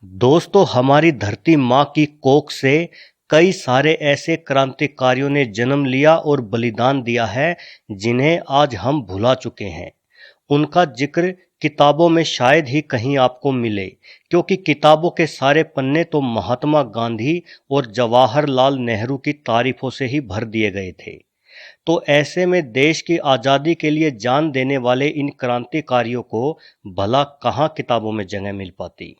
दोस्तों, हमारी धरती माँ की कोख से कई सारे ऐसे क्रांतिकारियों ने जन्म लिया और बलिदान दिया है जिन्हें आज हम भुला चुके हैं। उनका जिक्र किताबों में शायद ही कहीं आपको मिले, क्योंकि किताबों के सारे पन्ने तो महात्मा गांधी और जवाहरलाल नेहरू की तारीफों से ही भर दिए गए थे। तो ऐसे में देश की आज़ादी के लिए जान देने वाले इन क्रांतिकारियों को भला कहाँ किताबों में जगह मिल पाती।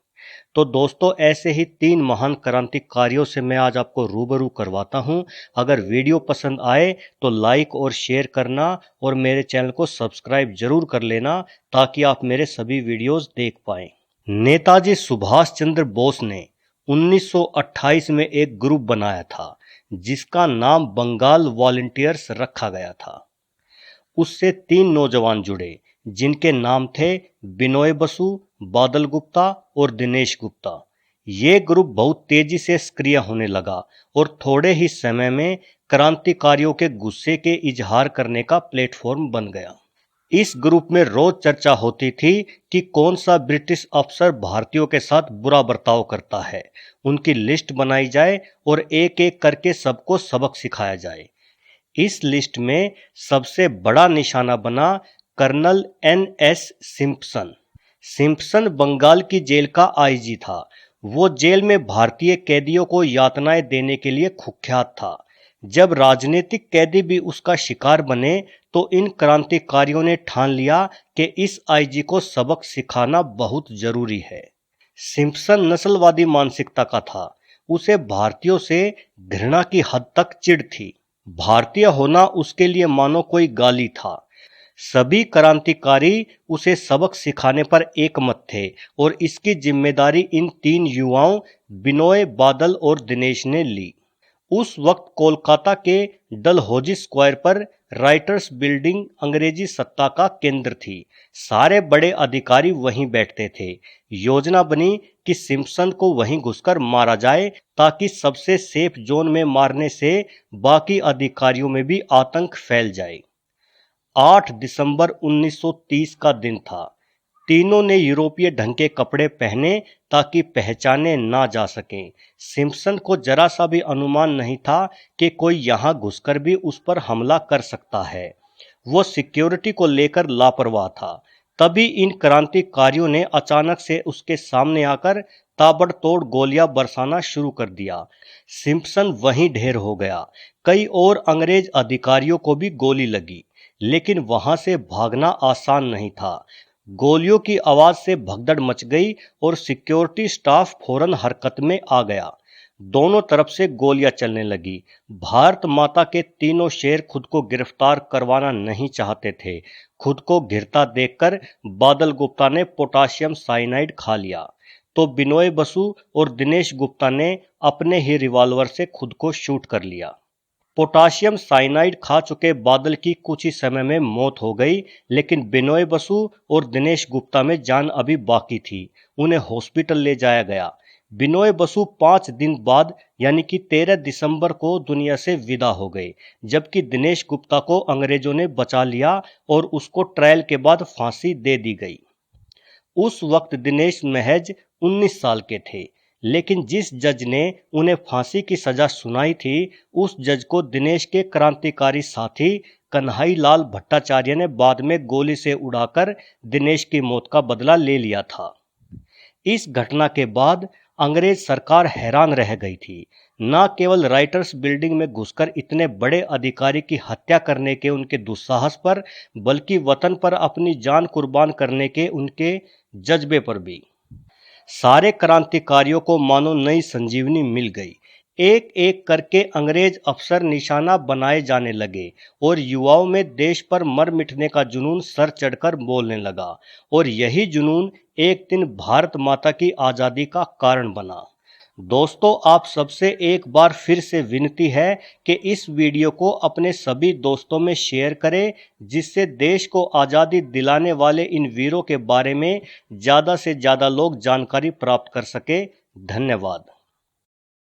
तो दोस्तों, ऐसे ही 3 महान क्रांतिकारियों से मैं आज आपको रूबरू करवाता हूं। अगर वीडियो पसंद आए तो लाइक और शेयर करना और मेरे चैनल को सब्सक्राइब जरूर कर लेना ताकि आप मेरे सभी वीडियोस देख पाएं। नेताजी सुभाष चंद्र बोस ने 1928 में एक ग्रुप बनाया था जिसका नाम बंगाल वॉलंटियर्स रखा गया था। उससे 3 नौजवान जुड़े जिनके नाम थे बिनोय बसु, बादल गुप्ता और दिनेश गुप्ता। ये ग्रुप बहुत तेजी से सक्रिय होने लगा और थोड़े ही समय में क्रांतिकारियों के गुस्से के इजहार करने का प्लेटफॉर्म बन गया। इस ग्रुप में रोज चर्चा होती थी कि कौन सा ब्रिटिश अफसर भारतीयों के साथ बुरा बर्ताव करता है। उनकी लिस्ट बनाई जाए और एक एक करके सबको सबक सिखाया जाए। इस लिस्ट में सबसे बड़ा निशाना बना colonel NS Simpson. Simpson Bengal की जेल का आईजी था। वो जेल में भारतीय कैदियों को यातनाएं देने के लिए कुख्यात था। जब राजनीतिक कैदी भी उसका शिकार बने तो इन क्रांतिकारियों ने ठान लिया कि इस आईजी को सबक सिखाना बहुत जरूरी है। सिम्पसन नस्लवादी मानसिकता का था। उसे भारतीयों से घृणा की हद तक चिढ़ थी। भारतीय होना उसके लिए मानो कोई गाली था। सभी क्रांतिकारी उसे सबक सिखाने पर एकमत थे और इसकी जिम्मेदारी इन 3 युवाओं बिनोय, बादल और दिनेश ने ली। उस वक्त कोलकाता के डलहौजी स्क्वायर पर राइटर्स बिल्डिंग अंग्रेजी सत्ता का केंद्र थी। सारे बड़े अधिकारी वहीं बैठते थे। योजना बनी कि सिम्पसन को वहीं घुसकर मारा जाए ताकि सबसे सेफ जोन में मारने से बाकी अधिकारियों में भी आतंक फैल जाए। 8 दिसंबर 1930 का दिन था। तीनों ने यूरोपीय ढंग के कपड़े पहने ताकि पहचाने ना जा सकें। सिम्पसन को जरा सा भी अनुमान नहीं था कि कोई यहां घुसकर भी उस पर हमला कर सकता है। वो सिक्योरिटी को लेकर लापरवाह था। तभी इन क्रांतिकारियों ने अचानक से उसके सामने आकर ताबड़तोड़ गोलियां बरसाना शुरू कर दिया। सिम्पसन वहीं ढेर हो गया। कई और अंग्रेज अधिकारियों को भी गोली लगी, लेकिन वहां से भागना आसान नहीं था। गोलियों की आवाज से भगदड़ मच गई और सिक्योरिटी स्टाफ फौरन हरकत में आ गया। दोनों तरफ से गोलियां चलने लगी। भारत माता के तीनों शेर खुद को गिरफ्तार करवाना नहीं चाहते थे। खुद को घिरता देखकर बादल गुप्ता ने पोटाशियम साइनाइड खा लिया, तो बिनोय बसु और दिनेश गुप्ता ने अपने ही रिवॉल्वर से खुद को शूट कर लिया। पोटाशियम साइनाइड खा चुके बादल की कुछ ही समय में मौत हो गई, लेकिन बिनोय बसु और दिनेश गुप्ता में जान अभी बाकी थी। उन्हें हॉस्पिटल ले जाया गया। बिनोय बसु 5 दिन बाद यानी कि 13 दिसंबर को दुनिया से विदा हो गए, जबकि दिनेश गुप्ता को अंग्रेजों ने बचा लिया और उसको ट्रायल के बाद फांसी दे दी गई। उस वक्त दिनेश महज 19 साल के थे, लेकिन जिस जज ने उन्हें फांसी की सजा सुनाई थी, उस जज को दिनेश के क्रांतिकारी साथी कन्हई लाल भट्टाचार्य ने बाद में गोली से उड़ाकर दिनेश की मौत का बदला ले लिया था। इस घटना के बाद अंग्रेज सरकार हैरान रह गई थी। न केवल राइटर्स बिल्डिंग में घुसकर इतने बड़े अधिकारी की हत्या करने के उनके दुस्साहस पर, बल्कि वतन पर अपनी जान कुर्बान करने के उनके जज्बे पर भी। सारे क्रांतिकारियों को मानो नई संजीवनी मिल गई। एक एक करके अंग्रेज अफसर निशाना बनाए जाने लगे और युवाओं में देश पर मर मिटने का जुनून सर चढ़कर बोलने लगा। और यही जुनून एक दिन भारत माता की आज़ादी का कारण बना। दोस्तों, आप सबसे एक बार फिर से विनती है कि इस वीडियो को अपने सभी दोस्तों में शेयर करें, जिससे देश को आज़ादी दिलाने वाले इन वीरों के बारे में ज़्यादा से ज़्यादा लोग जानकारी प्राप्त कर सके। धन्यवाद।